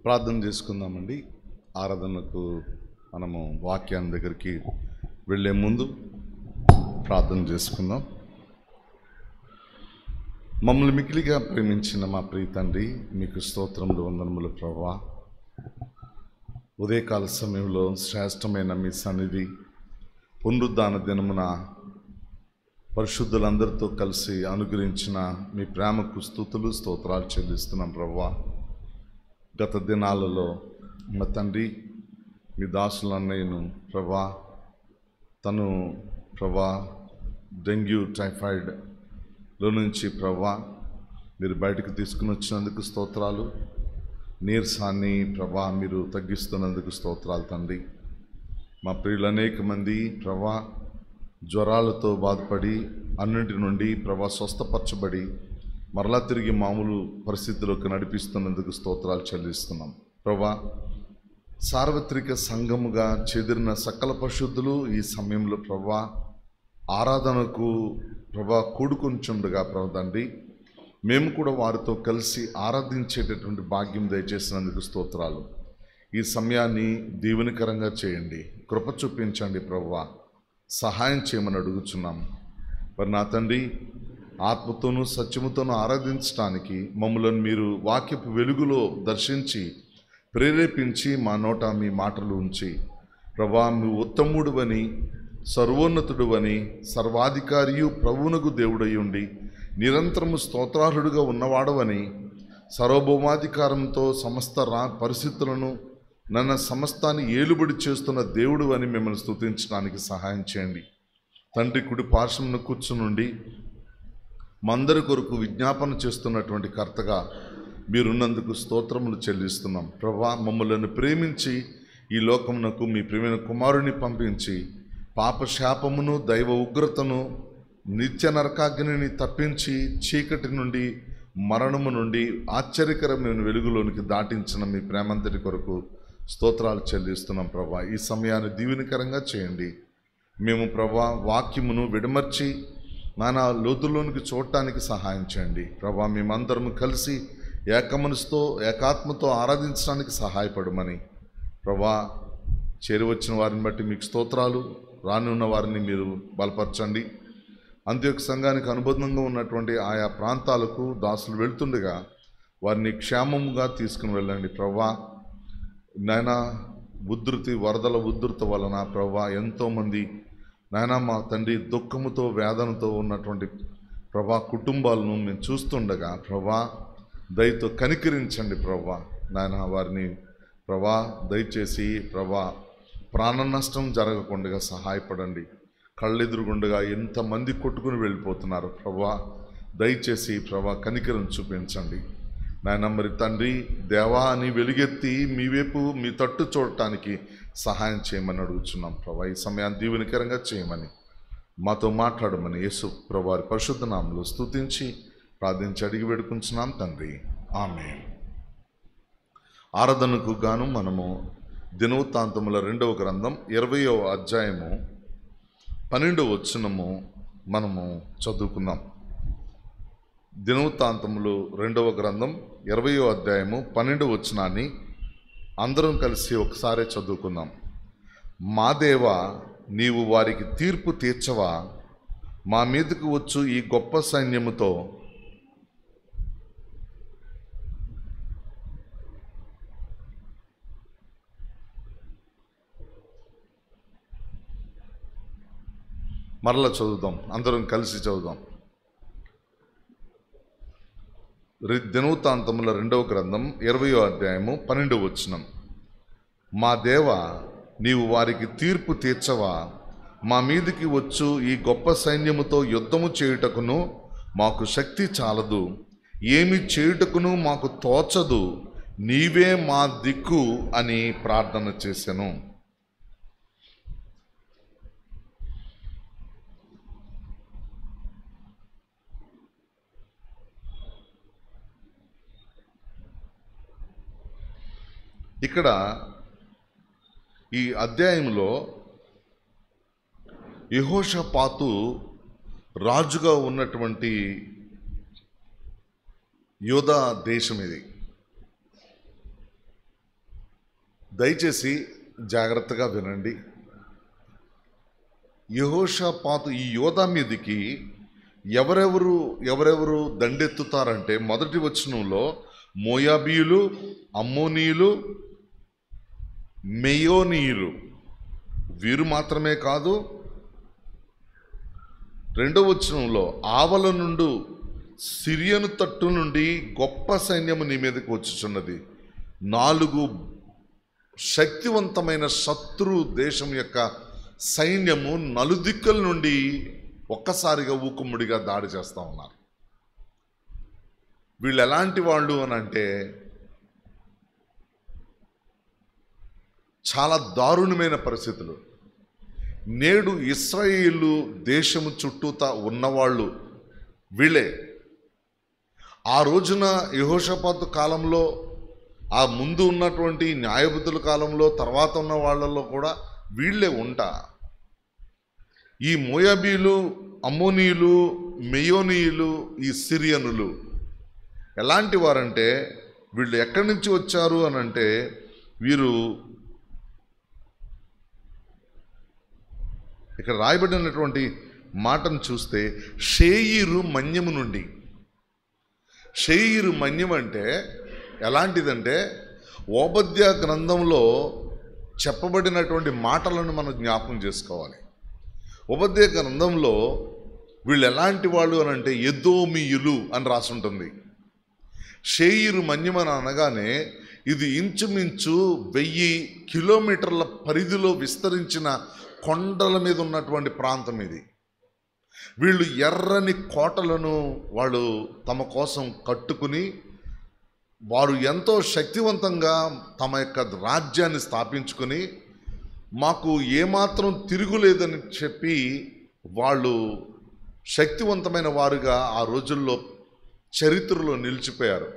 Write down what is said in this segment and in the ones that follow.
ప్రార్థన చేసుకుందామండి. ఆరాధనకు మనము వాక్యాన్ని దగ్గరికి వెళ్ళే ముందు ప్రార్థన చేసుకుందాం. మమ్మల్ని మిక్కిలిగా ప్రేమించిన మా ప్రియ తండ్రి, మీకు స్తోత్రములు, వందనములు ప్రభువా. ఉదయకాల సమయంలో శ్రేష్టమైన మీ సన్నిధి పునరుద్ధాన దినమున పరిశుద్ధులందరితో కలిసి అనుగ్రహించిన మీ ప్రేమకు స్తుతులు స్తోత్రాలు చెల్లిస్తున్నాం ప్రభువా. గత దినాలలో మా తండ్రి మీ దాసుల అన్నయ్యను ప్రభా డెంగ్యూ టైఫాయిడ్లో నుంచి ప్రభా మీరు బయటకు తీసుకుని వచ్చినందుకు స్తోత్రాలు. నీరసాన్ని ప్రభా మీరు తగ్గిస్తున్నందుకు స్తోత్రాలు తండ్రి. మా ప్రియులు అనేక మంది ప్రభా జ్వరాలతో బాధపడి అన్నింటి నుండి ప్రభా స్వస్థపరచబడి మరలా తిరిగి మామూలు పరిస్థితుల్లోకి నడిపిస్తున్నందుకు స్తోత్రాలు చెల్లిస్తున్నాం ప్రభా. సార్వత్రిక సంఘముగా చెదిరిన సకల పరిశుద్ధులు ఈ సమయంలో ప్రభా ఆరాధనకు ప్రభా కూడుకొంచుండగా ప్రభండి మేము కూడా వారితో కలిసి ఆరాధించేటటువంటి భాగ్యం దయచేసినందుకు స్తోత్రాలు. ఈ సమయాన్ని దీవెనకరంగా చేయండి, కృప చూపించండి ప్రభువా, సహాయం చేయమని అడుగుచున్నాం. మరి నా తండ్రి, ఆత్మతోనూ సత్యముతోనూ ఆరాధించడానికి మమ్మల్ని మీరు వాక్యపు వెలుగులో దర్శించి ప్రేరేపించి మా నోట మీ మాటలు ఉంచి ప్రభా మీ ఉత్తముడువని, సర్వోన్నతుడువని, సర్వాధికారియు ప్రభువునకు దేవుడై ఉండి నిరంతరము స్తోత్రార్హుడుగా ఉన్నవాడవని, సార్వభౌమాధికారంతో సమస్త పరిస్థితులను నన్ను సమస్తాన్ని ఏలుబడి చేస్తున్న దేవుడు అని మిమ్మల్ని స్తుతించడానికి సహాయం చేయండి తండ్రి. కుడి పార్శ్వమున కూర్చునుండి మందరి కొరకు విజ్ఞాపన చేస్తున్నటువంటి కర్తగా మీరున్నందుకు స్తోత్రములు చెల్లిస్తున్నాం ప్రభా. మమ్మల్ని ప్రేమించి ఈ లోకమునకు మీ ప్రియమైన కుమారుని పంపించి పాపశాపమును దైవ ఉగ్రతను నిత్య నరకాగ్నిని తప్పించి చీకటి నుండి మరణము నుండి ఆశ్చర్యకరమైన వెలుగులోనికి దాటించిన మీ ప్రేమంతటి కొరకు స్తోత్రాలు చెల్లిస్తున్నాం ప్రభా. ఈ సమయాన్ని దీవెనకరంగా చేయండి. మేము ప్రభా వాక్యమును విడమర్చి నానా లోతుల్లోనికి చూడటానికి సహాయం చేయండి ప్రభా. మేమందరము కలిసి ఏకమనసుతో ఏకాత్మతో ఆరాధించడానికి సహాయపడమని ప్రభా. చేరివచ్చిన వారిని బట్టి మీకు స్తోత్రాలు. రానున్న వారిని మీరు బలపరచండి. అంత్యోక సంఘానికి అనుబంధంగా ఉన్నటువంటి ఆయా ప్రాంతాలకు దాసులు వెళ్తుండగా వారిని క్షేమముగా తీసుకుని వెళ్ళండి ప్రభా. నాయనా వరదల ఉధృత వలన ప్రభా ఎంతోమంది నాయనా మా తండ్రి దుఃఖముతో వేదనతో ఉన్నటువంటి ప్రభా కుటుంబాలను మేము చూస్తుండగా ప్రభా దయతో కనికరించండి ప్రభా. నాయనా వారిని ప్రభా దయచేసి ప్రభా ప్రాణ నష్టం జరగకుండా సహాయపడండి. కళ్ళెదురుగుండగా ఎంతమంది కొట్టుకుని వెళ్ళిపోతున్నారు ప్రభా. దయచేసి ప్రభా కనికరం చూపించండి నాయన. మరి తండ్రి దేవా అని వెలుగెత్తి మీ వైపు మీ తట్టు చూడటానికి సహాయం చేయమని అడుగుచున్నాం ప్రభా. ఈ సమయాన్ని దీవెనకరంగా చేయమని మాతో మాట్లాడమని యేసు ప్రభువారి పరిశుద్ధ నామములో స్తుతించి ప్రార్థించి అడిగి వేడుకుంటున్నాం తండ్రి, ఆమేన్. ఆరాధనకు గాను మనము దినవృత్తాంతముల 2వ గ్రంథం 20వ అధ్యాయము 12వ వచనము మనము చదువుకుందాం. దినవృత్తాంతములు 2వ గ్రంథం 20వ అధ్యాయము 12వ వచనాన్ని అందరం కలిసి ఒకసారి చదువుకుందాం. మా దేవా, నీవు వారికి తీర్పు తీర్చవా? మా మీదకు వచ్చు ఈ గొప్ప సైన్యముతో మరలా చదువుదాం, అందరం కలిసి చదువుదాం. దినవృత్తాంతముల 2వ గ్రంథం 20వ అధ్యాయము 12వ వచనం. మా దేవా, నీవు వారికి తీర్పు తీర్చవా? మా మీదికి వచ్చు ఈ గొప్ప సైన్యముతో యుద్ధము చేయుటకును మాకు శక్తి చాలదు, ఏమి చేయుటకును మాకు తోచదు, నీవే మా దిక్కు అని ప్రార్థన చేసెను. ఇక్కడ ఈ అధ్యాయంలో యెహోషాపాతు రాజుగా ఉన్నటువంటి యోధా దేశం ఇది. దయచేసి జాగ్రత్తగా వినండి. యెహోషాపాతు ఈ యోధా మీదికి ఎవరెవరు దండెత్తుతారంటే, మొదటి వచనంలో మోయాబీయులు, అమ్మోనీయులు, మెయోనీయులు, వీరు మాత్రమే కాదు, రెండవ వచనంలో ఆవల నుండి సిరియను తట్టు నుండి గొప్ప సైన్యము నీ మీదకి వచ్చుచున్నది. 4 శక్తివంతమైన శత్రు దేశం యొక్క సైన్యము నలుదిక్కుల నుండి ఒక్కసారిగా ఊకుమ్ముడిగా దాడి చేస్తూ ఉన్నారు. వీళ్ళు ఎలాంటి వాళ్ళు అని అంటే, చాలా దారుణమైన పరిస్థితులు. నేడు ఇశ్రాయేలు దేశము చుట్టూతా ఉన్నవాళ్ళు వీళ్ళే. ఆ రోజున యెహోషాపాతు కాలంలో, ఆ ముందు ఉన్నటువంటి న్యాయబుద్ధుల కాలంలో, తర్వాత ఉన్న వాళ్ళల్లో కూడా వీళ్ళే ఉంటా. ఈ మోయాబీలు, అమ్మోనీయులు, మెయోనీయులు, ఈ సిరియనులు ఎలాంటి వారంటే, వీళ్ళు ఎక్కడి నుంచి వచ్చారు అని అంటే, వీరు ఇక్కడ రాయబడినటువంటి మాటను చూస్తే షేయిరు మన్యము నుండి. షేయిరు మన్యం అంటే ఎలాంటిదంటే, ఓబద్య గ్రంథంలో చెప్పబడినటువంటి మాటలను మనం జ్ఞాపకం చేసుకోవాలి. ఓబద్య గ్రంథంలో వీళ్ళు ఎలాంటి వాళ్ళు అని అంటే ఎదోమీయులు అని రాసుంటుంది. షేయిరు మన్యం అని అనగానే ఇది ఇంచుమించు 1000 కిలోమీటర్ల పరిధిలో విస్తరించిన కొండల మీద ఉన్నటువంటి ప్రాంతం ఇది. వీళ్ళు ఎర్రని కోటలను వాళ్ళు తమ కోసం కట్టుకుని, వారు ఎంతో శక్తివంతంగా తమ యొక్క రాజ్యాన్ని స్థాపించుకొని, మాకు ఏమాత్రం తిరుగులేదని చెప్పి వాళ్ళు శక్తివంతమైన వారుగా ఆ రోజుల్లో చరిత్రలో నిలిచిపోయారు.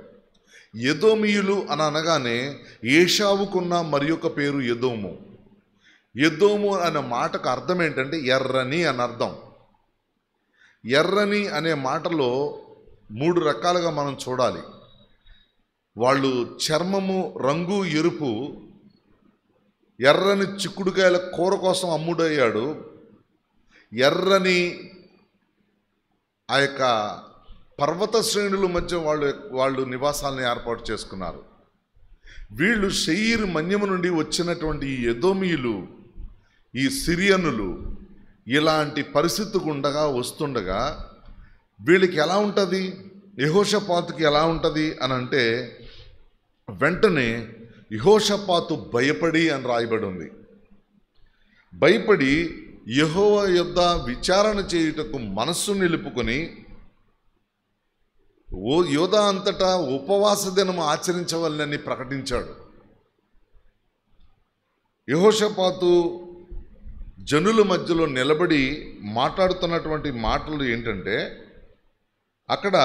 ఎదోమీయులు అని అనగానే ఏషావుకున్న మరి ఒక పేరు ఎదోము. ఎదోము అనే మాటకు అర్థం ఏంటంటే ఎర్రని అని అర్థం. ఎర్రని అనే మాటలో 3 రకాలుగా మనం చూడాలి. వాళ్ళు చర్మము రంగు ఎరుపు, ఎర్రని చిక్కుడుకాయల కూర కోసం అమ్ముడయ్యాడు, ఎర్రని ఆ యొక్క పర్వత శ్రేణుల మధ్య వాళ్ళు నివాసాలను ఏర్పాటు చేసుకున్నారు. వీళ్ళు షెయీరు మన్యము నుండి వచ్చినటువంటి ఈ ఎదోమీయులు, ఈ సిరియనులు ఇలాంటి పరిస్థితి గుండగా వస్తుండగా వీళ్ళకి ఎలా ఉంటుంది, యెహోషాపాతుకి ఎలా ఉంటుంది అని అంటే, వెంటనే యెహోషాపాతు భయపడి అని రాయబడి ఉంది. భయపడి యెహోవా యొద్ద విచారణ చేయుటకు మనస్సు నిలుపుకొని యోధా అంతటా ఉపవాస దినము ఆచరించవలనని ప్రకటించాడు. యెహోషాపాతు జనుల మధ్యలో నిలబడి మాట్లాడుతున్నటువంటి మాటలు ఏంటంటే, అక్కడ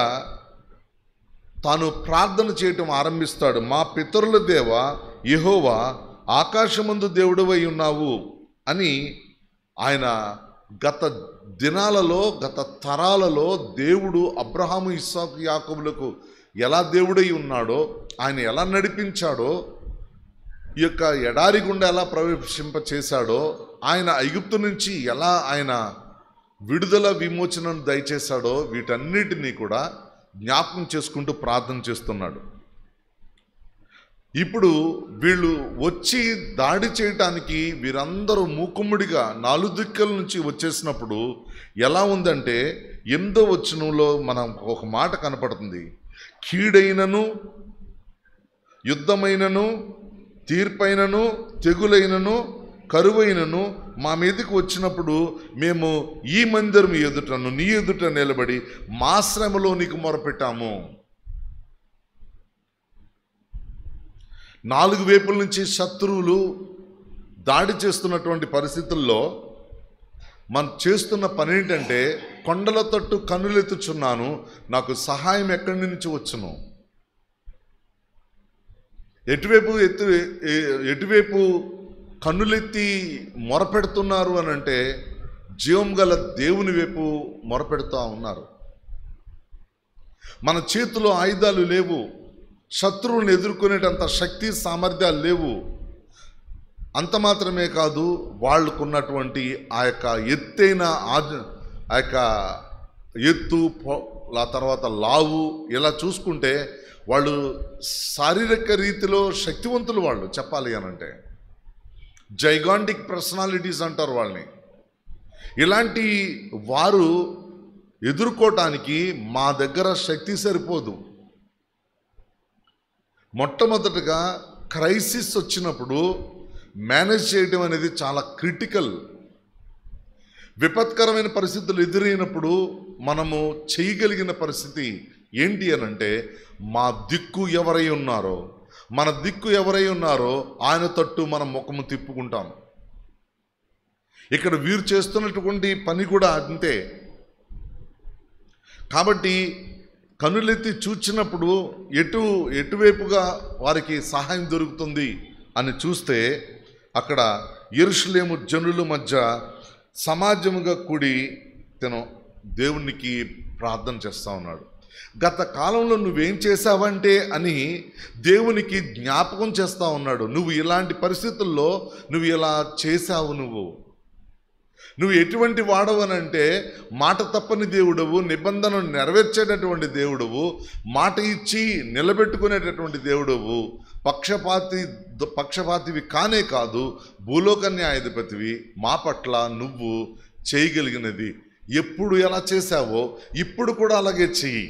తాను ప్రార్థన చేయటం ఆరంభిస్తాడు. మా పితరుల దేవ యెహోవా, ఆకాశమందు దేవుడవై ఉన్నావు అని ఆయన గత దినాలలో, గత తరాలలో దేవుడు అబ్రహాము, ఇస్సాకు, యాకోబులకు ఎలా దేవుడై ఉన్నాడో, ఆయన ఎలా నడిపించాడో, ఈ యొక్క ఎడారి గుండా ఎలా ప్రవేశింప చేశాడో, ఆయన ఐగుప్తు నుంచి ఎలా ఆయన విడుదల విమోచనను దయచేశాడో, వీటన్నిటినీ కూడా జ్ఞాపకం చేసుకుంటూ ప్రార్థన చేస్తున్నాడు. ఇప్పుడు వీళ్ళు వచ్చి దాడి చేయటానికి వీరందరూ మూకుమ్ముడిగా 4 దిక్కుల నుంచి వచ్చేసినప్పుడు ఎలా ఉందంటే, 8వ వచనంలో మనం ఒక మాట కనపడుతుంది. కీడైనను, యుద్ధమైనను, తీర్పైనను, తెగులైనను, కరువైనను మా మీదకి వచ్చినప్పుడు మేము ఈ మందిరం ఎదుటను నీ ఎదుట నిలబడి మా శ్రమలో నీకు మొరపెట్టాము. 4 వైపుల నుంచి శత్రువులు దాడి చేస్తున్నటువంటి పరిస్థితుల్లో మనం చేస్తున్న పని ఏంటంటే, కొండల తట్టు కన్నులెత్తుచున్నాను, నాకు సహాయం ఎక్కడి నుంచి వచ్చును? ఎటువైపు కన్నులెత్తి మొరపెడుతున్నారు అని అంటే, జీవం గల దేవుని వైపు మొరపెడుతూ ఉన్నారు. మన చేతిలో ఆయుధాలు లేవు, శత్రువులను ఎదుర్కొనేటంత శక్తి సామర్థ్యాలు లేవు. అంత మాత్రమే కాదు, వాళ్ళకున్నటువంటి ఆ యొక్క ఎత్తైన ఆ యొక్క ఎత్తు, ఆ తర్వాత లావు, ఇలా చూసుకుంటే వాళ్ళు శారీరక రీతిలో శక్తివంతులు. వాళ్ళు చెప్పాలి అనంటే జైగాంటిక్ పర్సనాలిటీస్ అంటారు వాళ్ళని. ఇలాంటి వారు ఎదుర్కోవటానికి మా దగ్గర శక్తి సరిపోదు. మొట్టమొదటగా క్రైసిస్ వచ్చినప్పుడు మేనేజ్ చేయడం అనేది చాలా క్రిటికల్. విపత్కరమైన పరిస్థితులు ఎదురైనప్పుడు మనము చేయగలిగిన పరిస్థితి ఏంటి అనంటే, మా దిక్కు ఎవరై ఉన్నారో, మన దిక్కు ఎవరై ఉన్నారో ఆయన తట్టు మనం ముఖము తిప్పుకుంటాం. ఇక్కడ వీరు చేస్తున్నటువంటి పని కూడా అంతే. కాబట్టి కనులెత్తి చూచినప్పుడు ఎటువైపుగా వారికి సహాయం దొరుకుతుంది అని చూస్తే, అక్కడ యెరూషలేము జనుల మధ్య సమాజముగా కూడి తను దేవునికి ప్రార్థన చేస్తూ ఉన్నాడు. గత కాలంలో నువ్వేం చేశావంటే అని దేవునికి జ్ఞాపకం చేస్తూ ఉన్నాడు. నువ్వు ఇలాంటి పరిస్థితుల్లో నువ్వు ఇలా చేశావు, నువ్వు ఎటువంటి వాడవనంటే మాట తప్పని దేవుడవు, నిబంధనను నెరవేర్చేటటువంటి దేవుడవు, మాట ఇచ్చి నిలబెట్టుకునేటటువంటి దేవుడవు, పక్షపాతివి కానే కాదు, భూలోక న్యాయాధిపతివి. మా పట్ల నువ్వు చేయగలిగినది ఎప్పుడు ఎలా చేశావో ఇప్పుడు కూడా అలాగే చెయ్యి.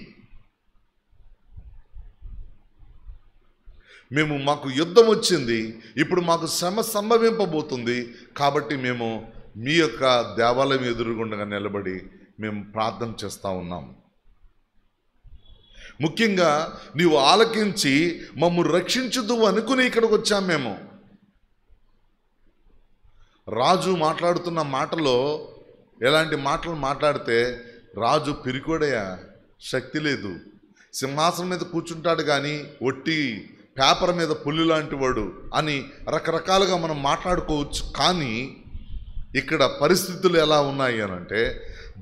మాకు యుద్ధం వచ్చింది, ఇప్పుడు మాకు శ్రమ సంభవింపబోతుంది, కాబట్టి మేము మీ యొక్క దేవాలయం ఎదురుగుండగా నిలబడి మేము ప్రార్థన చేస్తూ ఉన్నాం. ముఖ్యంగా నీవు ఆలకించి మమ్ము రక్షించుదు అనుకుని ఇక్కడికి వచ్చాం. మేము రాజు మాట్లాడుతున్న మాటలో ఎలాంటి మాటలు మాట్లాడితే, రాజు పిరికోడయా, శక్తి లేదు, సింహాసనం మీద కూర్చుంటాడు కానీ ఒట్టి పేపర్ మీద పుల్లు లాంటి వాడు అని రకరకాలుగా మనం మాట్లాడుకోవచ్చు. కానీ ఇక్కడ పరిస్థితులు ఎలా ఉన్నాయి అనంటే,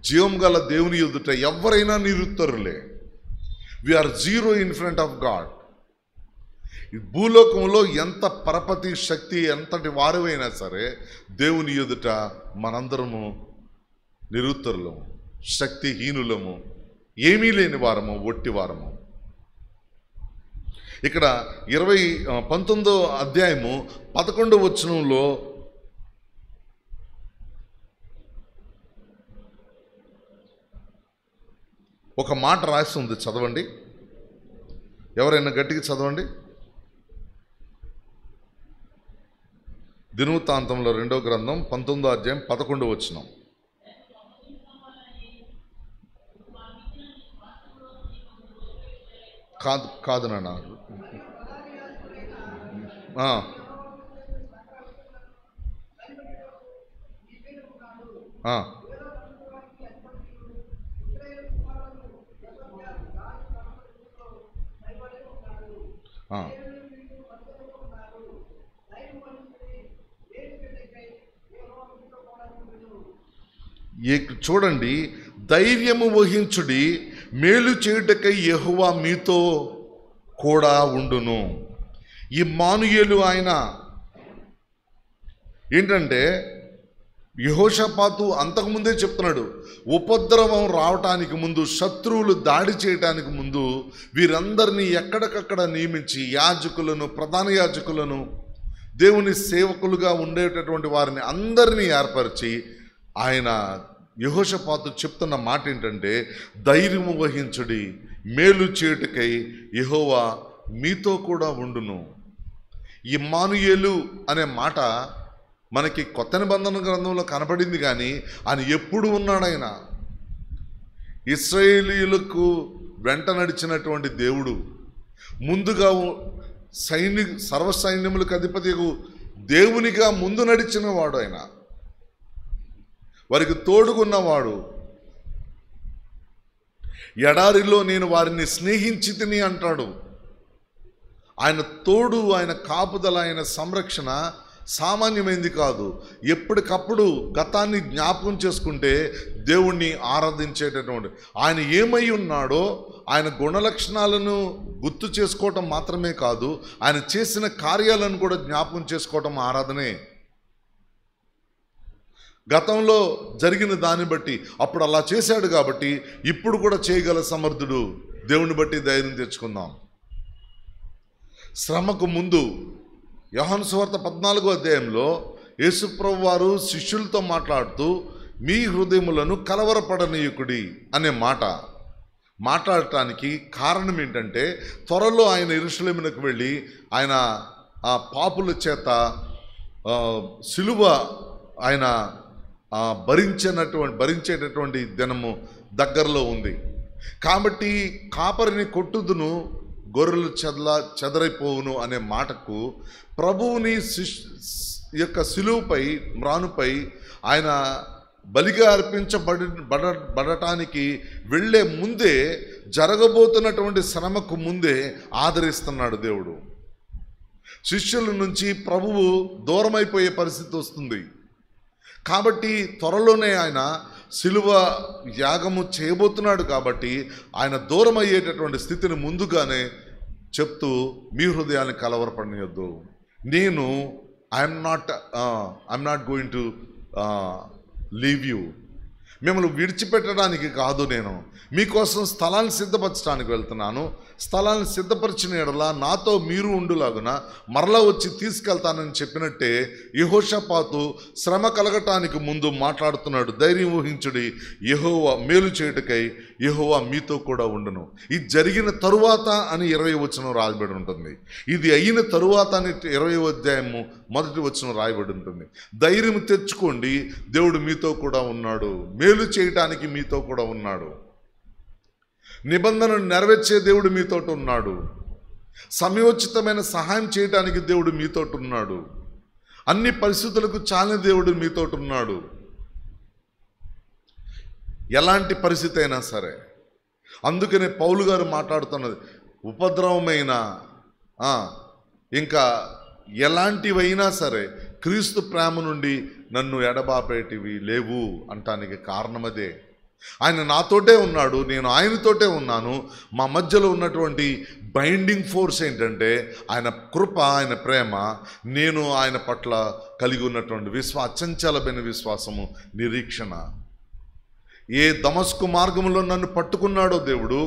జీవం గల దేవుని ఎదుట ఎవరైనా నిరుత్తరులే. We are zero in front of God. ఈ భూలోకంలో ఎంత పరపతి శక్తి ఎంతటి వారువైనా సరే దేవుని ఎదుట మనందరము నిరుత్తరులము, శక్తిహీనులము, ఏమీ లేని వారము, ఒట్టి వారము. ఇక్కడ 19వ అధ్యాయము 11వ వచనంలో ఒక మాట రాసి ఉంది, చదవండి. ఎవరైనా గట్టిగా చదవండి. దినవృత్తాంతంలో 2వ గ్రంథం 19వ అధ్యాయం 11వ వచనం. కాదు నాన్న, చూడండి, ధైర్యము వహించుడి, మేలు చేయుటకై యెహోవా మీతో కూడా ఉండును. ఇమ్మానుయేలు ఆయన ఏంటంటే, యెహోషాపాతు అంతకుముందే చెప్తున్నాడు, ఉపద్రవం రావటానికి ముందు, శత్రువులు దాడి చేయటానికి ముందు వీరందరినీ ఎక్కడికక్కడ నియమించి యాజకులను, ప్రధాన యాజకులను, దేవుని సేవకులుగా ఉండేటటువంటి వారిని అందరినీ ఏర్పరిచి ఆయన యెహోషాపాతు చెప్తున్న మాట ఏంటంటే, ధైర్యము వహించుడి, మేలు చేయుటకై యెహోవా మీతో కూడా ఉండును. ఇమ్మానుయేలు అనే మాట మనకి కొత్త నిబంధన గ్రంథంలో కనపడింది, కానీ ఆయన ఎప్పుడు ఉన్నాడు? ఆయన ఇశ్రాయేలీయులకు వెంట నడిచినటువంటి దేవుడు, ముందుగా సర్వసైన్యములకు అధిపతి దేవునిగా ముందు నడిచిన వాడు, ఆయన వారికి తోడుగున్నవాడు. ఎడారిలో నేను వారిని స్నేహించి తిని అంటాడు. ఆయన తోడు, ఆయన కాపుదల, ఆయన సంరక్షణ సామాన్యమైంది కాదు. ఎప్పటికప్పుడు గతాన్ని జ్ఞాపకం చేసుకుంటే దేవుణ్ణి ఆరాధించేటటువంటి, ఆయన ఏమై ఉన్నాడో ఆయన గుణలక్షణాలను గుర్తు చేసుకోవటం మాత్రమే కాదు, ఆయన చేసిన కార్యాలను కూడా జ్ఞాపకం చేసుకోవటం ఆరాధనే. గతంలో జరిగిన దాన్ని బట్టి అప్పుడు అలా చేశాడు కాబట్టి ఇప్పుడు కూడా చేయగల సమర్థుడు. దేవుని బట్టి ధైర్యం తెచ్చుకుందాం. శ్రమకు ముందు యోహాను సువార్త 14వ అధ్యాయంలో యేసుప్రభు వారు శిష్యులతో మాట్లాడుతూ మీ హృదయములను కలవరపడనీయకుడి అనే మాట్లాడటానికి కారణం ఏంటంటే, త్వరలో ఆయన యెరూషలేమునకు వెళ్ళి ఆయన ఆ పాపుల చేత సిలువ ఆయన భరించేటటువంటి దినము దగ్గరలో ఉంది. కాబట్టి కాపరిని కొట్టుదును గొర్రెలు చెదరైపోవును అనే మాటకు ప్రభువుని యొక్క సిలువపై మ్రానుపై ఆయన బలిగా అర్పించబడటానికి వెళ్ళే ముందే, జరగబోతున్నటువంటి శ్రమకు ముందే ఆదరిస్తున్నాడు దేవుడు. శిష్యుల నుంచి ప్రభువు దూరమైపోయే పరిస్థితి వస్తుంది కాబట్టి త్వరలోనే ఆయన సిలువ యాగము చేయబోతున్నాడు కాబట్టి ఆయన దూరం అయ్యేటటువంటి స్థితిని ముందుగానే చెప్తూ మీ హృదయాన్ని కలవరపడనియొద్దు. నేను I'm not going to leave you, మిమ్మల్ని విడిచిపెట్టడానికి కాదు, నేను మీకోసం స్థలాన్ని సిద్ధపరచడానికి వెళ్తున్నాను. స్థలాన్ని సిద్ధపరిచిన ఎడల నాతో మీరు ఉండులాగున మరలా వచ్చి తీసుకెళ్తానని చెప్పినట్టే యెహోషాపాతు శ్రమ కలగటానికి ముందు మాట్లాడుతున్నాడు. ధైర్యం ఊహించుడి, యెహోవా మేలు చేయుటకై యెహోవా మీతో కూడా ఉండును. ఇది జరిగిన తరువాత అని 20వ వచనం రాయబడి ఉంటుంది. ఇది అయిన తరువాత అని 20వ అధ్యాయము 1వ వచనం రాయబడి ఉంటుంది. ధైర్యం తెచ్చుకోండి, దేవుడు మీతో కూడా ఉన్నాడు, మేలు చేయటానికి మీతో కూడా ఉన్నాడు, నిబంధనను నెరవేర్చే దేవుడు మీతోటి ఉన్నాడు, సమయోచితమైన సహాయం చేయడానికి దేవుడు మీతోటి ఉన్నాడు, అన్ని పరిస్థితులకు చాలిన దేవుడు మీతోటి ఉన్నాడు. ఎలాంటి పరిస్థితి అయినా సరే. అందుకనే పౌలు గారు మాట్లాడుతున్నది, ఉపద్రవమైన ఇంకా ఎలాంటివైనా సరే క్రీస్తు ప్రేమ నుండి నన్ను ఎడబాపేటివి లేవు అంటానికి కారణమదే. ఆయన నాతోటే ఉన్నాడు, నేను ఆయనతోటే ఉన్నాను. మా మధ్యలో ఉన్నటువంటి బైండింగ్ ఫోర్స్ ఏంటంటే ఆయన కృప, ఆయన ప్రేమ, నేను ఆయన పట్ల కలిగి ఉన్నటువంటి అచంచలమైన విశ్వాసము, నిరీక్షణ. ఏ దమస్కు మార్గంలో నన్ను పట్టుకున్నాడో దేవుడు,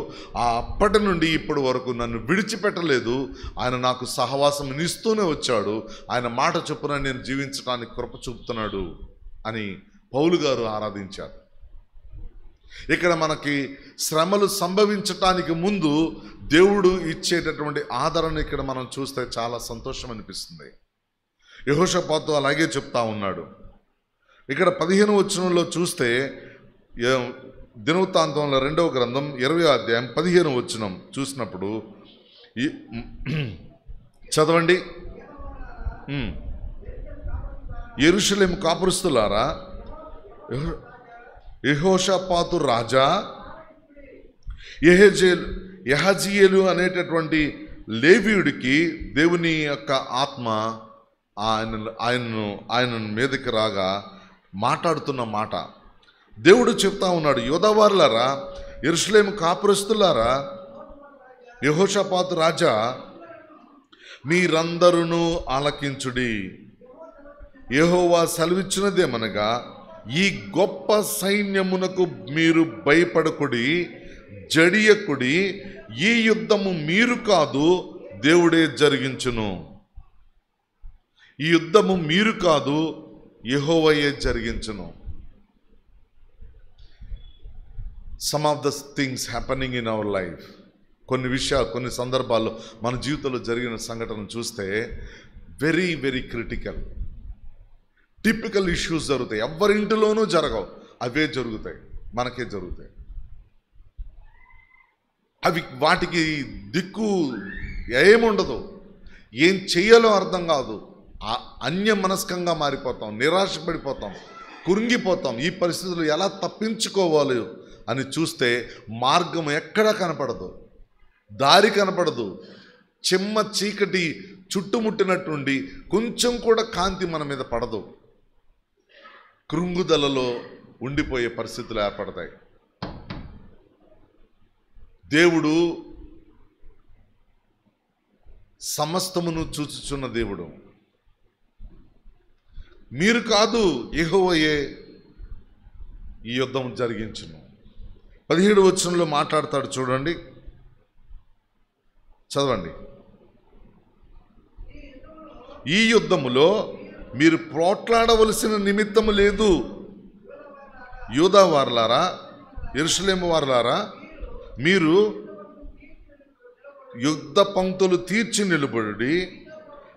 అప్పటి నుండి ఇప్పటి వరకు నన్ను విడిచిపెట్టలేదు. ఆయన నాకు సహవాసం ఇస్తూనే వచ్చాడు. ఆయన మాట చొప్పున నేను జీవించడానికి కృప చూపుతున్నాడు అని పౌలు గారు ఆరాధించారు. ఇక్కడ మనకి శ్రమలు సంభవించటానికి ముందు దేవుడు ఇచ్చేటటువంటి ఆదరణ ఇక్కడ మనం చూస్తే చాలా సంతోషం అనిపిస్తుంది. యెహోషాపాతు అలాగే చెప్తా ఉన్నాడు. ఇక్కడ 15వ వచనంలో చూస్తే, దినవృత్తాంతంలో 2వ గ్రంథం 20వ అధ్యాయం 15వ వచనం చూసినప్పుడు చదవండి. యెరూషలేము కాపురస్తులారా, యెహోషాపాతు రాజా యహజీయేలు అనేటటువంటి లేవీయుడికి దేవుని యొక్క ఆత్మ ఆయన మీదకి రాగా మాట్లాడుతున్న మాట దేవుడు చెప్తా ఉన్నాడు. యోధావారులారా, యెరూషలేము కాపురస్తులారా, యెహోషాపాతు రాజా మీరందరూ ఆలకించుడి. యెహోవా సెలవిచ్చినదేమనగా, ఈ గొప్ప సైన్యమునకు మీరు భయపడకుడి, జడియకుడి. ఈ యుద్ధము మీరు కాదు, దేవుడే జరిగించును. ఈ యుద్ధము మీరు కాదు, యెహోవాయే జరిగించును. Some of the things happening in our life, కొన్ని విషయాలు, కొన్ని సందర్భాల్లో మన జీవితంలో జరిగిన సంఘటనలు చూస్తే very very critical, typical issues జరుగుతాయి. ఎవరింటిలోనూ జరగవు, అవే జరుగుతాయి, మనకే జరుగుతాయి. వాటికి దిక్కు ఏముండదు, ఏం చెయ్యాలో అర్థం కాదు. అన్యమనస్కంగా మారిపోతాం, నిరాశపడిపోతాం, కురింగిపోతాం. ఈ పరిస్థితులు ఎలా తప్పించుకోవాలి అని చూస్తే మార్గం ఎక్కడా కనపడదు, దారి కనపడదు, చిమ్మ చీకటి చుట్టుముట్టినట్టుండి కొంచెం కూడా కాంతి మన మీద పడదు. కృంగుదలలో ఉండిపోయే పరిస్థితులు ఏర్పడతాయి. దేవుడు సమస్తమును చూచుచున్న దేవుడు. మీరు కాదు, యెహోవాయే ఈ యుద్ధం జరిగించును. 17వ వచనంలో మాట్లాడతాడు చూడండి, చదవండి. ఈ యుద్ధములో మీరు పోట్లాడవలసిన నిమిత్తము లేదు. యూదా వారలారా, యెరూషలేము వారలారా, మీరు యుద్ధ పంక్తులు తీర్చి నిలబడి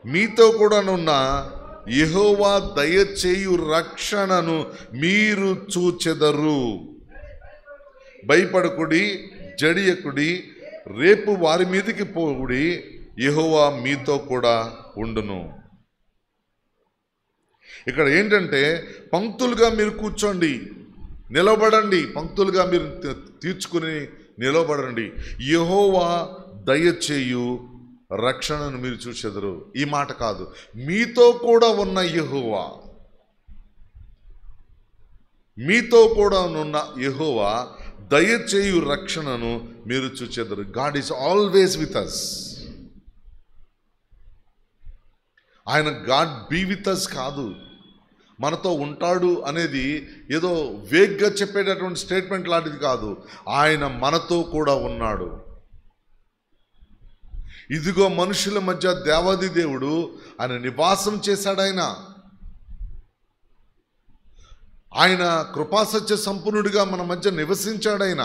మీతో కూడా నున్న యెహోవా దయచేయు రక్షణను మీరు చూచెదరు. భయపడకుడి, జడియకుడి, రేపు వారి మీదకి పోవుడి, యెహోవా మీతో కూడా ఉండును. ఇక్కడ ఏంటంటే పంక్తులుగా మీరు కూర్చోండి, నిలబడండి, పంక్తులుగా మీరు తీర్చుకుని నిలబడండి. యెహోవా దయచేయు రక్షణను మీరు చూచెదరు. ఈ మాట కాదు, మీతో కూడా ఉన్న యెహోవా, మీతో కూడా ఉన్న యెహోవా దయచేయు రక్షణను మీరు చూచెదరు. God is always with us. ఆయన గాడ్ బీ విత్ అస్ కాదు, మనతో ఉంటాడు అనేది ఏదో వేగ్గా చెప్పేటటువంటి స్టేట్మెంట్ లాంటిది కాదు. ఆయన మనతో కూడా ఉన్నాడు. ఇదిగో మనుషుల మధ్య దేవాది దేవుడు ఆయన నివాసం చేశాడు. ఆయన కృపాసత్య సంపన్నుడిగా మన మధ్య నివసించాడు. ఆయన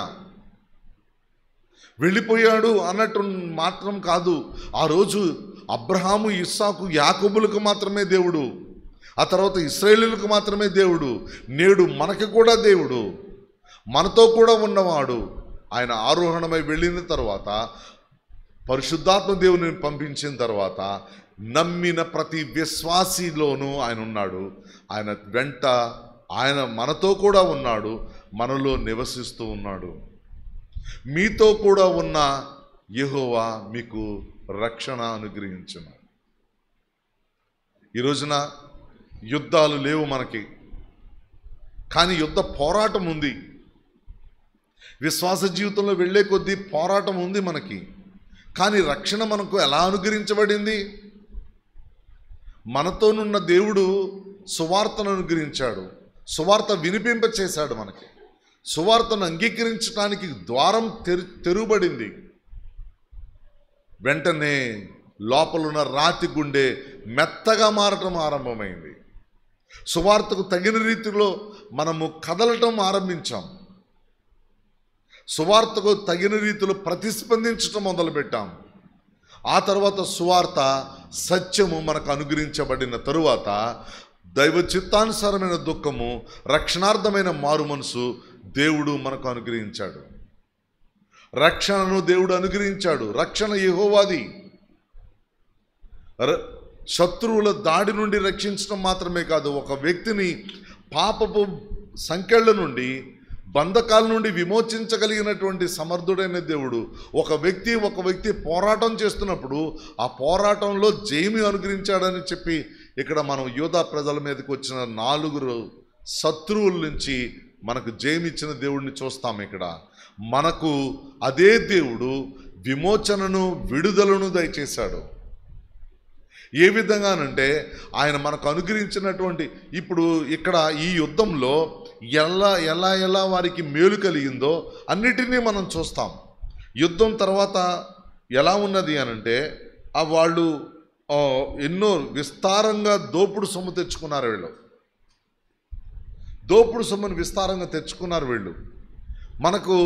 వెళ్ళిపోయాడు అన్నట్టు మాత్రం కాదు. ఆ రోజు అబ్రహాము, ఇస్సాకు, యాకోబులకు మాత్రమే దేవుడు, ఆ తర్వాత ఇశ్రాయేలీయులకు మాత్రమే దేవుడు. నేడు మనకి కూడా దేవుడు, మనతో కూడా ఉన్నవాడు. ఆయన ఆరోహణమై వెళ్ళిన తర్వాత, పరిశుద్ధాత్మ దేవుని పంపించిన తర్వాత నమ్మిన ప్రతి విశ్వాసిలోనూ ఆయన ఉన్నాడు. ఆయన వెంట, ఆయన మనతో కూడా ఉన్నాడు, మనలో నివసిస్తూ ఉన్నాడు. మీతో కూడా ఉన్న యెహోవా మీకు రక్షణ అనుగ్రహించును. ఈ రోజున యుద్ధాలు లేవు మనకి, కానీ యుద్ధ పోరాటం ఉంది. విశ్వాస జీవితంలో వెళ్ళే కొద్దీ పోరాటం ఉంది మనకి. కానీ రక్షణ మనకు ఎలా అనుగ్రహించబడింది? మనతోనున్న దేవుడు సువార్తను అనుగ్రహించాడు, సువార్త వినిపింప చేశాడు. మనకి సువార్తను అంగీకరించడానికి ద్వారం తెరువబడింది. వెంటనే లోపలున్న రాతి గుండె మెత్తగా మారటం ఆరంభమైంది. సువార్తకు తగిన రీతిలో మనము కదలటం ఆరంభించాం. సువార్తకు తగిన రీతిలో ప్రతిస్పందించటం మొదలుపెట్టాం. ఆ తర్వాత సువార్త సత్యము మనకు అనుగ్రహించబడిన తరువాత దైవ చిత్తానుసారమైన దుఃఖము, రక్షణార్థమైన మారు మనసు దేవుడు మనకు అనుగ్రహించాడు. రక్షణను దేవుడు అనుగ్రహించాడు. రక్షణ యెహోవాది. శత్రువుల దాడి నుండి రక్షించడం మాత్రమే కాదు, ఒక వ్యక్తిని పాపపు సంకెళ్ళ నుండి, బంధకాల నుండి విమోచించగలిగినటువంటి సమర్థుడైన దేవుడు. ఒక వ్యక్తి పోరాటం చేస్తున్నప్పుడు ఆ పోరాటంలో జయమి అనుగ్రహించాడని చెప్పి ఇక్కడ మనం యూదా ప్రజల మీదకి వచ్చిన 4 శత్రువుల నుంచి మనకు జయమిచ్చిన దేవుడిని చూస్తాం. ఇక్కడ మనకు అదే దేవుడు విమోచనను, విడుదలను దయచేశాడు. ఏ విధంగానంటే ఆయన మనకు అనుగ్రహించినటువంటి, ఇప్పుడు ఇక్కడ ఈ యుద్ధంలో ఎలా వారికి మేలు కలిగిందో అన్నిటినీ మనం చూస్తాం. యుద్ధం తర్వాత ఎలా ఉన్నది అనంటే, వాళ్ళు ఎన్నో విస్తారంగా దోపుడు సొమ్ము తెచ్చుకున్నారు. దోపుడు సొమ్మును విస్తారంగా తెచ్చుకున్నారు వీళ్ళు. మనకు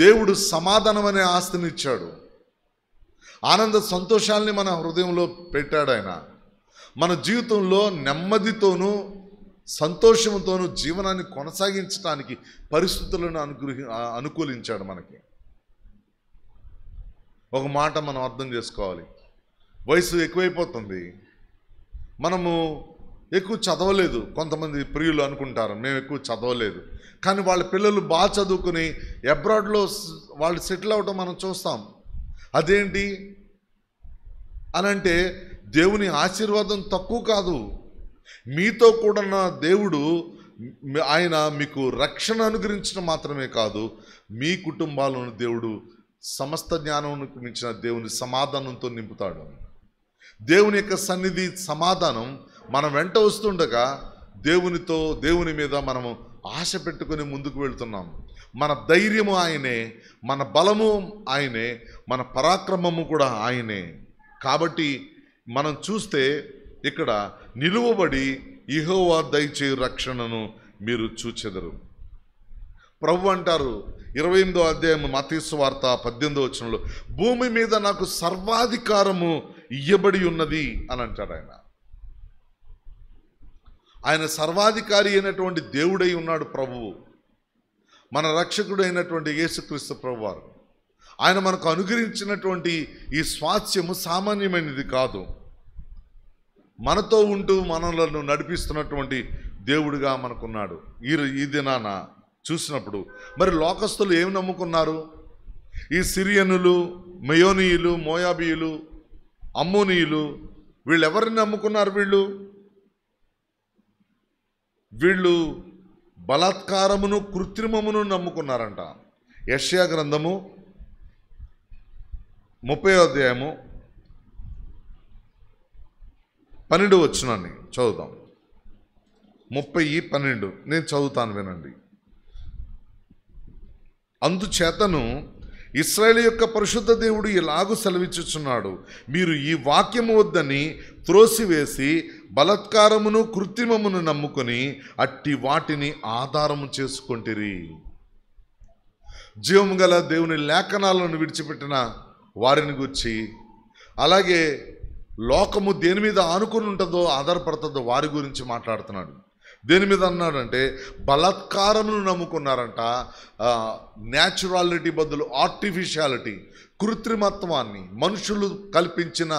దేవుడు సమాధానం అనే ఆస్తిని ఇచ్చాడు. ఆనంద సంతోషాల్ని మన హృదయంలో పెట్టాడు. ఆయన మన జీవితంలో నెమ్మదితోనూ సంతోషంతోనూ జీవనాన్ని కొనసాగించడానికి పరిస్థితులను అనుకూలించాడు మనకి. ఒక మాట మనం అర్థం చేసుకోవాలి, వయసు ఎక్కువైపోతుంది, మనము ఎక్కువ చదవలేదు. కొంతమంది ప్రియులు అనుకుంటారు మేము ఎక్కువ చదవలేదు, కానీ వాళ్ళ పిల్లలు బాగా చదువుకుని అబ్రాడ్లో వాళ్ళు సెటిల్ అవ్వటం మనం చూస్తాం. అదేంటి అనంటే దేవుని ఆశీర్వాదం తక్కువ కాదు. మీతో కూడున్న దేవుడు ఆయన మీకు రక్షణ అనుగ్రహించడం మాత్రమే కాదు, మీ కుటుంబాలను దేవుడు సమస్త జ్ఞానంకు మించిన దేవుని సమాధానంతో నింపుతాడు. దేవుని యొక్క సన్నిధి సమాధానం మనం వెంట వస్తుండగా దేవుని మీద మనము ఆశ పెట్టుకొని ముందుకు వెళ్తున్నాం. మన ధైర్యము ఆయనే, మన బలము ఆయనే, మన పరాక్రమము కూడా ఆయనే. కాబట్టి మనం చూస్తే ఇక్కడ నిలువబడి యెహోవా దయచేయు రక్షణను మీరు చూచెదరు. ప్రభు అంటారు 28వ అధ్యాయం మత్తయి సువార్త 18వ వచనంలో, భూమి మీద నాకు సర్వాధికారము ఇయ్యబడి ఉన్నది అని అంటాడు. ఆయన సర్వాధికారి అయినటువంటి దేవుడై ఉన్నాడు ప్రభువు, మన రక్షకుడు అయినటువంటి యేసుక్రీస్తు ప్రభువారు. ఆయన మనకు అనుగ్రహించినటువంటి ఈ స్వాస్థ్యము సామాన్యమైనది కాదు. మనతో ఉంటూ మనలను నడిపిస్తున్నటువంటి దేవుడిగా మనకున్నాడు. ఈ దినాన చూసినప్పుడు మరి లోకస్తులు ఏమి నమ్ముకున్నారు? ఈ సిరియనులు, మెయోనీయులు, మోయాబీయులు, అమ్మోనీయులు, వీళ్ళు ఎవరిని నమ్ముకున్నారు? వీళ్ళు బలాత్కారమును కృత్రిమమును నమ్ముకున్నారంట. యెషయా గ్రంథము 30వ అధ్యాయము 12వ వచనాన్ని చదువుదాం. 30:12 నేను చదువుతాను, వినండి. అందుచేతను ఇశ్రాయేలు యొక్క పరిశుద్ధ దేవుడు ఇలాగు సెలవిచ్చుచున్నాడు, మీరు ఈ వాక్యము వద్దని త్రోసివేసి బలాత్కారమును కృత్రిమమును నమ్ముకొని అట్టి వాటిని ఆధారము చేసుకొంటిరి. జీవము గల దేవుని లేఖనాలను విడిచిపెట్టిన వారిని గురించి, అలాగే లోకము దేని మీద ఆనుకుని ఉంటుందో ఆధారపడుతుందో వారి గురించి మాట్లాడుతున్నాడు. దేని మీద అన్నాడంటే బలాత్కారమును నమ్ముకున్నారంట. న్యాచురాలిటీ బదులు ఆర్టిఫిషియాలిటీ, కృత్రిమత్వాన్ని, మనుషులు కల్పించిన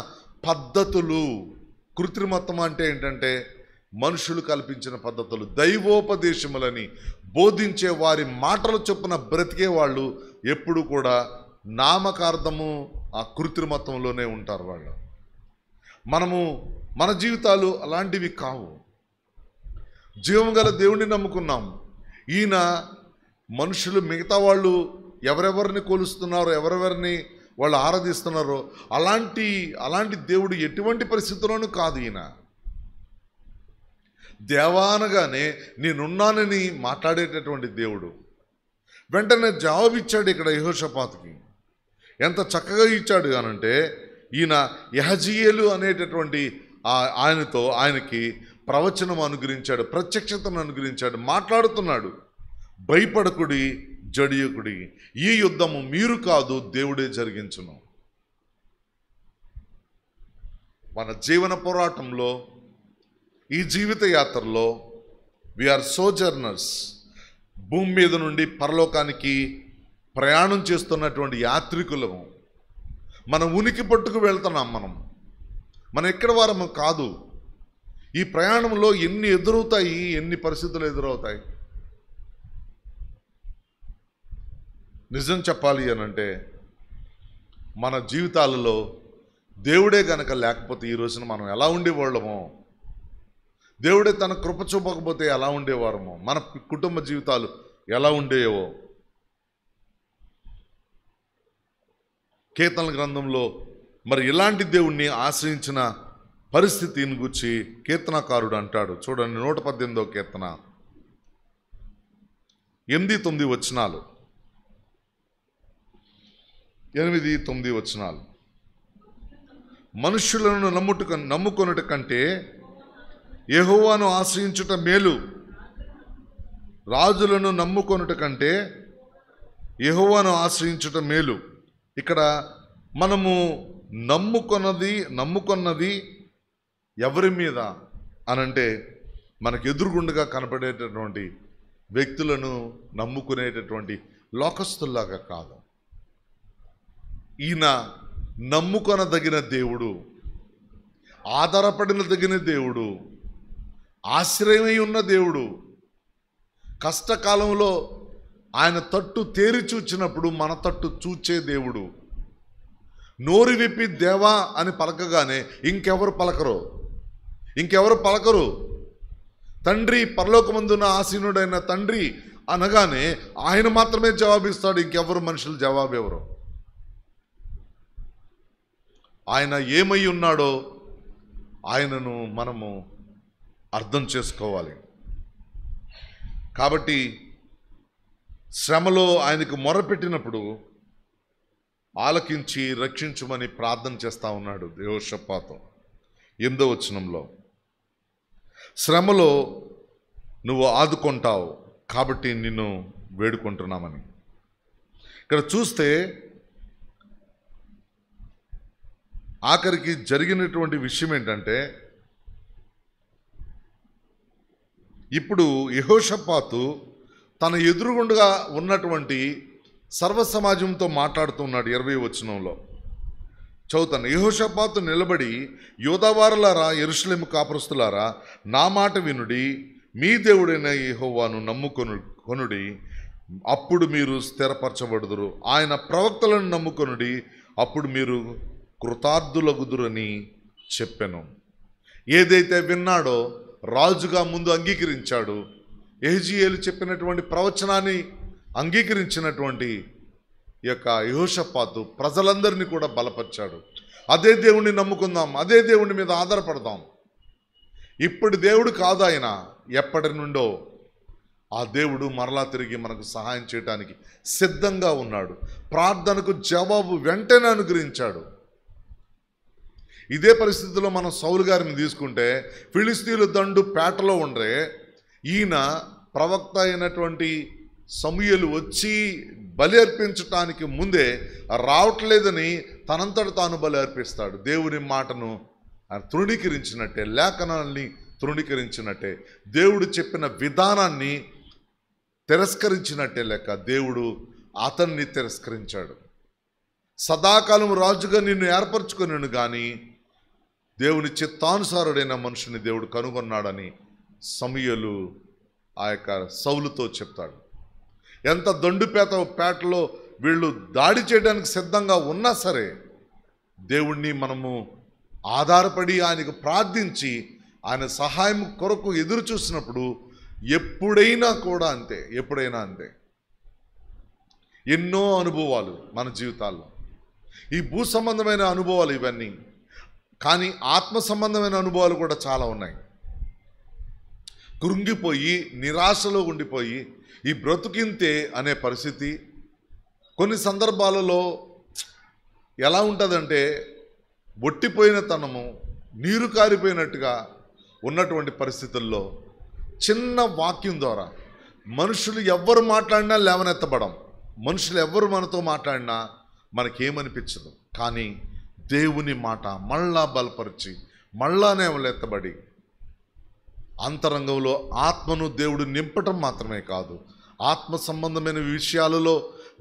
పద్ధతులు. కృత్రిమత్వం అంటే ఏంటంటే మనుషులు కల్పించిన పద్ధతులు. దైవోపదేశములని బోధించే వారి మాటల చొప్పున బ్రతికే వాళ్ళు ఎప్పుడు కూడా నామకార్థము ఆ కృత్రిమత్వంలోనే ఉంటారు వాళ్ళు. మన జీవితాలు అలాంటివి కావు. జీవం గల దేవుణ్ణి నమ్ముకున్నాం. ఈయన మనుషులు మిగతా వాళ్ళు ఎవరెవరిని కొలుస్తున్నారో, ఎవరెవరిని వాళ్ళు ఆరాధిస్తున్నారో అలాంటి దేవుడు ఎటువంటి పరిస్థితుల్లోనూ కాదు. ఈయన దేవానగానే నేనున్నానని మాట్లాడేటటువంటి దేవుడు. వెంటనే జవాబిచ్చాడు ఇక్కడ యెహోషాపాతుకి. ఎంత చక్కగా ఇచ్చాడు అనంటే, ఈయన యెహజీయేలు అనేటటువంటి ఆయనకి ప్రవచనం అనుగ్రహించాడు, ప్రత్యక్షతను అనుగ్రహించాడు. మాట్లాడుతున్నాడు, భయపడకుడి, జడియకుడి, ఈ యుద్ధము మీరు కాదు దేవుడే జరిగించును. మన జీవన పోరాటంలో, ఈ జీవిత యాత్రలో వీఆర్ సోజర్నర్స్. భూమి మీద నుండి పరలోకానికి ప్రయాణం చేస్తున్నటువంటి యాత్రికులము. మనం ఉనికి పట్టుకు వెళ్తున్నాం. మనం ఎక్కడ వారము కాదు. ఈ ప్రయాణంలో ఎన్ని ఎదురవుతాయి, ఎన్ని పరిస్థితులు ఎదురవుతాయి. నిజం చెప్పాలి అనంటే మన జీవితాలలో దేవుడే గనక లేకపోతే ఈ రోజున మనం ఎలా ఉండేవాళ్ళమో, దేవుడే తన కృప చూపకపోతే ఎలా ఉండేవారమో, మన కుటుంబ జీవితాలు ఎలా ఉండేవో. కీర్తనల గ్రంథంలో మరి ఇలాంటి దేవుణ్ణి ఆశ్రయించిన పరిస్థితిని గురించి కీర్తనకారుడు అంటాడు. చూడండి, 118వ కీర్తన 8-9 వచనాలు. 8-9 వచనాలు. మనుష్యులను నమ్ముకొనుట కంటే యెహోవాను ఆశ్రయించుట మేలు. రాజులను నమ్ముకొనుట కంటే యెహోవాను ఆశ్రయించుట మేలు. ఇక్కడ మనము నమ్ముకొన్నది ఎవరి మీద అనంటే మనకు ఎదురుగుండగా కనపడేటటువంటి వ్యక్తులను నమ్ముకునేటటువంటి లోకస్తుల్లాగా కాదు. ఈయన నమ్ముకొనదగిన దేవుడు, ఆధారపడినదగిన దేవుడు, ఆశ్రయమై ఉన్న దేవుడు. కష్టకాలంలో ఆయన తట్టు తేరి చూచినప్పుడు మన తట్టు చూచే దేవుడు. నోరు విప్పి దేవా అని పలకగానే ఇంకెవరు పలకరు. తండ్రి, పరలోకమందున్న ఆసీనుడైన తండ్రి అనగానే ఆయన మాత్రమే జవాబిస్తాడు. ఇంకెవరు మనుషులు జవాబు ఎవరు? ఆయన ఏమై ఉన్నాడో ఆయనను మనము అర్థం చేసుకోవాలి. కాబట్టి శ్రమలో ఆయనకు మొరపెట్టినప్పుడు ఆలకించి రక్షించుమని ప్రార్థన చేస్తూ ఉన్నాడు యెహోషాపాతు. 8వ వచనంలో, శ్రమలో నువ్వు ఆదుకుంటావు కాబట్టి నిన్ను వేడుకుంటున్నామని. ఇక్కడ చూస్తే ఆఖరికి జరిగినటువంటి విషయం ఏంటంటే, ఇప్పుడు యెహోషాపాతు తన ఎదురుగుండగా ఉన్నటువంటి సర్వ సమాజంతో మాట్లాడుతున్నాడు. 20వ వచనంలో చదువుతాను. యెహోషాపాతు నిలబడి, యూదావారులారా, యెరూషలేము కాపురస్తులారా, నా మాట వినుడి, మీ దేవుడైన యెహోవాను నమ్ముకొనుడి, అప్పుడు మీరు స్థిరపరచబడుదురు. ఆయన ప్రవక్తలను నమ్ముకొనుడి, అప్పుడు మీరు కృతార్థులగుదురని చెప్పాను. ఏదైతే విన్నాడో రాజుగా ముందు అంగీకరించాడు. యెహెజ్కేలు చెప్పినటువంటి ప్రవచనాన్ని అంగీకరించినటువంటి ఈ యొక్క యెహోషాపాతు ప్రజలందరినీ కూడా బలపరిచాడు. అదే దేవుణ్ణి నమ్ముకుందాం, అదే దేవుని మీద ఆధారపడదాం. ఇప్పుడు దేవుడు కాదు ఆయన, ఎప్పటి నుండో ఆ దేవుడు మరలా తిరిగి మనకు సహాయం చేయడానికి సిద్ధంగా ఉన్నాడు. ప్రార్థనకు జవాబు వెంటనే అనుగ్రహించాడు. ఇదే పరిస్థితిలో మనం సౌలు గారిని తీసుకుంటే, ఫిలిస్తీన్ల దండు పేటలో ఉండే ఈయన ప్రవక్త అయినటువంటి సమూయేలు వచ్చి బలి అర్పించటానికి ముందే రావట్లేదని తనంతట తాను బలి అర్పిస్తాడు. దేవుని మాటను తృణీకరించినట్టే, లేఖనాన్ని తృణీకరించినట్టే, దేవుడు చెప్పిన విధానాన్ని తిరస్కరించినట్టే లెక్క. దేవుడు అతన్ని తిరస్కరించాడు. సదాకాలం రాజుగా నిన్ను ఏర్పరచుకున్నాను కానీ దేవుని చిత్తానుసారుడైన మనుషుని దేవుడు కనుగొన్నాడని సమూయేలు ఆ యొక్క సౌలుతో చెప్తాడు. ఎంత పేటలో వీళ్ళు దాడి చేయడానికి సిద్ధంగా ఉన్నా సరే దేవుణ్ణి మనము ఆధారపడి ఆయనకు ప్రార్థించి ఆయన సహాయం కొరకు ఎదురు చూసినప్పుడు ఎప్పుడైనా అంతే. ఎన్నో అనుభవాలు మన జీవితాల్లో, ఈ భూ సంబంధమైన అనుభవాలు ఇవన్నీ, కానీ ఆత్మ సంబంధమైన అనుభవాలు కూడా చాలా ఉన్నాయి. కృంగిపోయి నిరాశలో ఉండిపోయి ఈ బ్రతుకింతే అనే పరిస్థితి కొన్ని సందర్భాలలో ఎలా ఉంటుందంటే, ఒట్టిపోయిన తనము, నీరు కారిపోయినట్టుగా ఉన్నటువంటి పరిస్థితుల్లో చిన్న వాక్యం ద్వారా మనుషులు ఎవ్వరు మాట్లాడినా లేవనెత్తబడం, మనుషులు ఎవ్వరు మనతో మాట్లాడినా మనకేమనిపించదు. కానీ దేవుని మాట మళ్ళా బలపరిచి మళ్ళా లేవనెత్తబడి అంతరంగంలో ఆత్మను దేవుడు నింపటం మాత్రమే కాదు, ఆత్మ సంబంధమైన విషయాలలో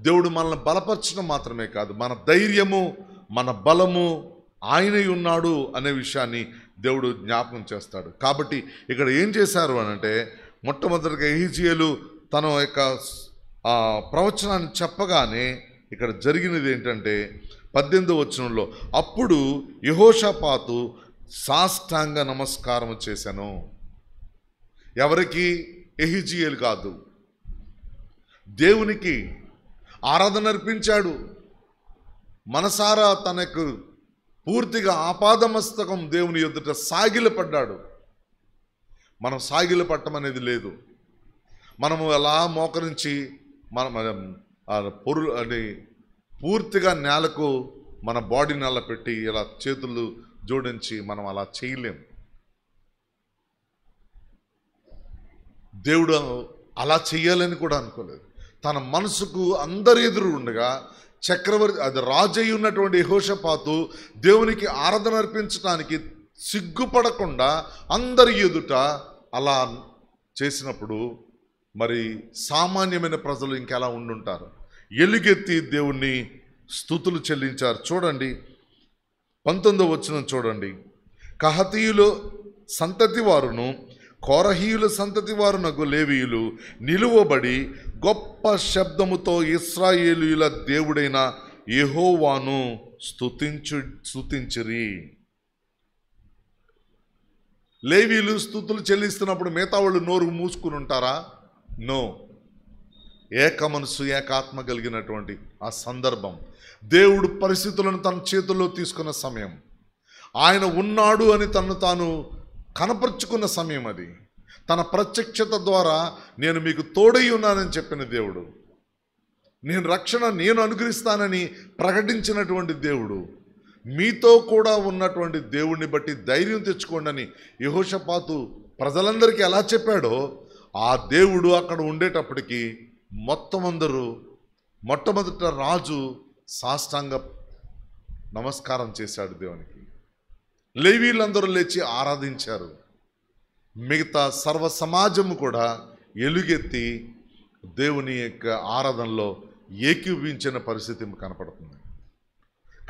దేవుడు మనల్ని బలపరచడం మాత్రమే కాదు, మన ధైర్యము, మన బలము ఆయనే ఉన్నాడు అనే విషయాన్ని దేవుడు జ్ఞాపకం చేస్తాడు. కాబట్టి ఇక్కడ ఏం చేశారు అనంటే, మొట్టమొదటిగా యెహెజ్కేలు తన యొక్క ప్రవచనాన్ని చెప్పగానే ఇక్కడ జరిగినది ఏంటంటే 18వ వచనంలో, అప్పుడు యెహోషాపాతు సాష్టాంగ నమస్కారం చేశాను. ఎవరికి? యెహెజ్కేలు కాదు, దేవునికి ఆరాధన అర్పించాడు. మనసారా తనకు పూర్తిగా ఆపాదమస్తకం దేవుని ఎదుట సాగిలపడ్డాడు. మనం సాగిలపడటం అనేది లేదు. మనము ఎలా మోకరించి పొరులు అని పూర్తిగా నేలకు మన బాడీని అలా పెట్టి ఇలా చేతులు జోడించి మనం అలా చేయలేం. దేవుడు అలా చెయ్యాలని కూడా అనుకోలేదు. తన మనసుకు అందరి ఎదురు ఉండగా చక్రవర్తి, అది రాజు అయి ఉన్నటువంటి యెహోషాపాతు దేవునికి ఆరాధన అర్పించడానికి సిగ్గుపడకుండా అందరి ఎదుట అలా చేసినప్పుడు మరి సామాన్యమైన ప్రజలు ఇంకెలా ఉండుంటారు? ఎలుగెత్తి దేవుణ్ణి స్తుతులు చెల్లించారు. చూడండి 19వ వచనం చూడండి. కహతీయులు సంతతి వారును కోరహీయుల సంతతి వారునకు లేవీయులు నిలువబడి గొప్ప శబ్దముతో ఇశ్రాయేలీయుల దేవుడైన యెహోవాను స్తుతించిరి. లేవీలు స్తుతులు చెల్లిస్తున్నప్పుడు మిగతా వాళ్ళు నోరు మూసుకుని ఉంటారా? నో. ఏక మనసు ఏకాత్మ కలిగినటువంటి ఆ సందర్భం, దేవుడు పరిస్థితులను తన చేతుల్లో తీసుకున్న సమయం, ఆయన ఉన్నాడు అని తను తాను కనపరుచుకున్న సమయం అది. తన ప్రత్యక్షత ద్వారా నేను మీకు తోడై ఉన్నానని చెప్పిన దేవుడు, నేను అనుగ్రహిస్తానని ప్రకటించినటువంటి దేవుడు, మీతో కూడా ఉన్నటువంటి దేవుణ్ణి బట్టి ధైర్యం తెచ్చుకోండి అని యెహోషాపాతు ప్రజలందరికీ ఎలా చెప్పాడో, ఆ దేవుడు అక్కడ ఉండేటప్పటికీ మొట్టమొదట రాజు సాష్టాంగ నమస్కారం చేశాడు దేవునికి. లేవీలందరూ లేచి ఆరాధించారు. మిగతా సర్వ సమాజము కూడా ఎలుగెత్తి దేవుని యొక్క ఆరాధనలో ఏకీభవించిన పరిస్థితి కనపడుతుంది.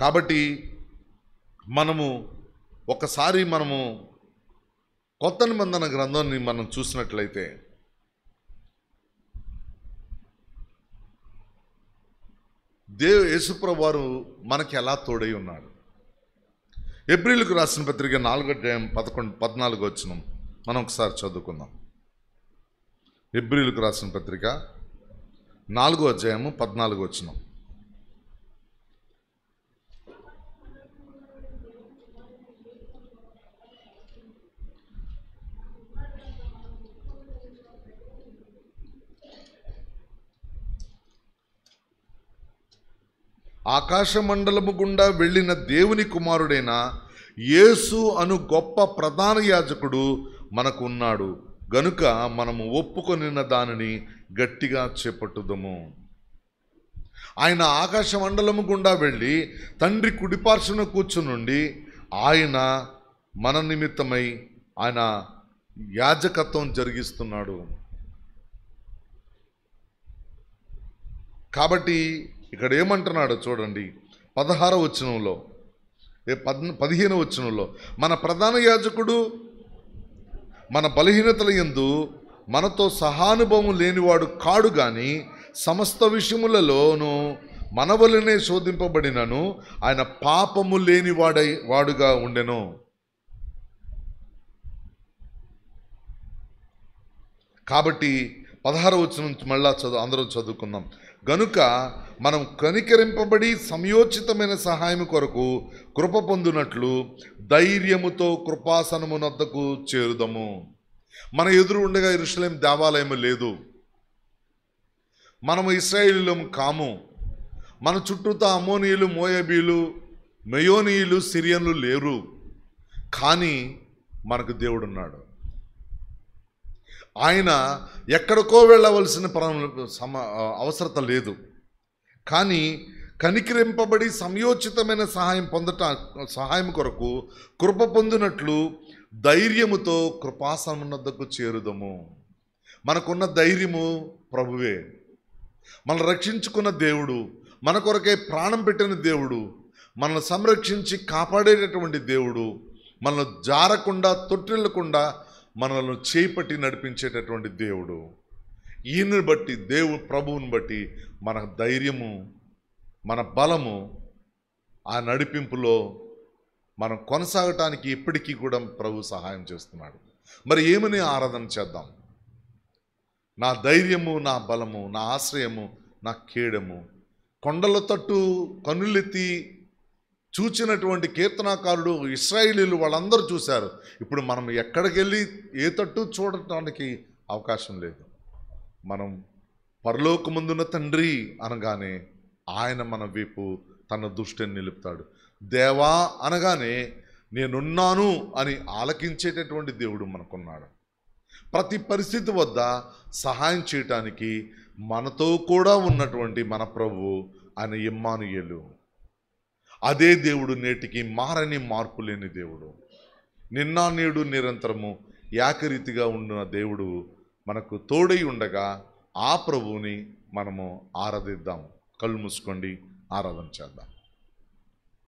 కాబట్టి ఒకసారి మనము కొత్త నిబంధన గ్రంథాన్ని మనం చూసినట్లయితే, యేసుప్రభువు వారు మనకి ఎలా తోడై ఉన్నాడు. హెబ్రీయులకు రాసిన పత్రిక 4:14 మనం ఒకసారి చదువుకుందాం. హెబ్రీయులకు రాసిన పత్రిక 4:14. ఆకాశమండలము గుండా వెళ్ళిన దేవుని కుమారుడైన యేసు అను గొప్ప ప్రధాన యాజకుడు మనకు ఉన్నాడు గనుక మనము ఒప్పుకొనిన దానిని గట్టిగా చేపట్టుదము. ఆయన ఆకాశమండలము గుండా వెళ్ళి తండ్రి కుడిపార్శ్వన కూర్చునుండి ఆయన మన నిమిత్తమై ఆయన యాజకత్వం జరిగిస్తున్నాడు. కాబట్టి ఇక్కడ ఏమంటున్నాడో చూడండి, 16వ వచనంలో 15వ వచనంలో, మన ప్రధాన యాజకుడు మన బలహీనతల యందు మనతో సహానుభవం లేనివాడు కాడు గాని సమస్త విషయములలోనూ మన వలనే శోధింపబడినను ఆయన పాపము వాడుగా ఉండెను. కాబట్టి 16వ వచనం మళ్ళా అందరూ చదువుకుందాం. గనుక మనం కనికరింపబడి సమయోచితమైన సహాయం కొరకు కృప పొందునట్లు ధైర్యముతో కృపాసనమునొద్దకు చేరుదము. మన ఎదురు ఉండగా యెరూషలేం దేవాలయము లేదు, మనము ఇశ్రాయేలీయులం కాము. మన చుట్టూతా అమ్మోనీయులు, మోయాబీలు, మెయోనీయులు, సిరియన్లు లేరు. కానీ మనకు దేవుడున్నాడు. ఆయన ఎక్కడికో వెళ్ళవలసిన అవసరత లేదు. కానీ కనికరింపబడి సమయోచితమైన సహాయం కొరకు కృప పొందినట్లు ధైర్యముతో కృపాసనమునొద్దకు చేరుదము. మనకున్న ధైర్యము ప్రభువే. మనం రక్షించుకున్న దేవుడు, మన కొరకే ప్రాణం పెట్టిన దేవుడు, మనల్ని సంరక్షించి కాపాడేటటువంటి దేవుడు, మనల్ని జారకుండా తొట్టిల్లకుండా మనల్ని చేపట్టి నడిపించేటటువంటి దేవుడు. ఈయనని బట్టి ప్రభువుని బట్టి మన ధైర్యము, మన బలము, ఆ నడిపింపులో మనం కొనసాగటానికి ఎప్పటికీ కూడా ప్రభు సహాయం చేస్తున్నాడు. మరి ఏమని ఆరాధన చేద్దాం? నా ధైర్యము, నా బలము, నా ఆశ్రయము, నా కేడము. కొండల తట్టు కన్నులెత్తి చూచినటువంటి కీర్తనాకారుడు, ఇశ్రాయేలీయులు వాళ్ళందరూ చూశారు. ఇప్పుడు మనం ఎక్కడికి వెళ్ళి ఏ తట్టు చూడటానికి అవకాశం లేదు. మనం పరలోకమందున్న తండ్రి అనగానే ఆయన మన వైపు తన దృష్టిని నిలుపుతాడు. దేవా అనగానే నేనున్నాను అని ఆలకించేటటువంటి దేవుడు మనకున్నాడు. ప్రతి పరిస్థితి వద్ద సహాయం చేయటానికి మనతో కూడా ఉన్నటువంటి మన ప్రభువు ఆయన ఇమ్మానుయేలు. అదే దేవుడు నేటికి మారని, మార్పు లేని దేవుడు. నిన్న నేడు నిరంతరము ఏకరీతిగా ఉన్న దేవుడు మనకు తోడై ఉండగా ఆ ప్రభువుని మనము ఆరాధిద్దాం. కళ్ళు మూసుకోండి, ఆరాధన చేద్దాం.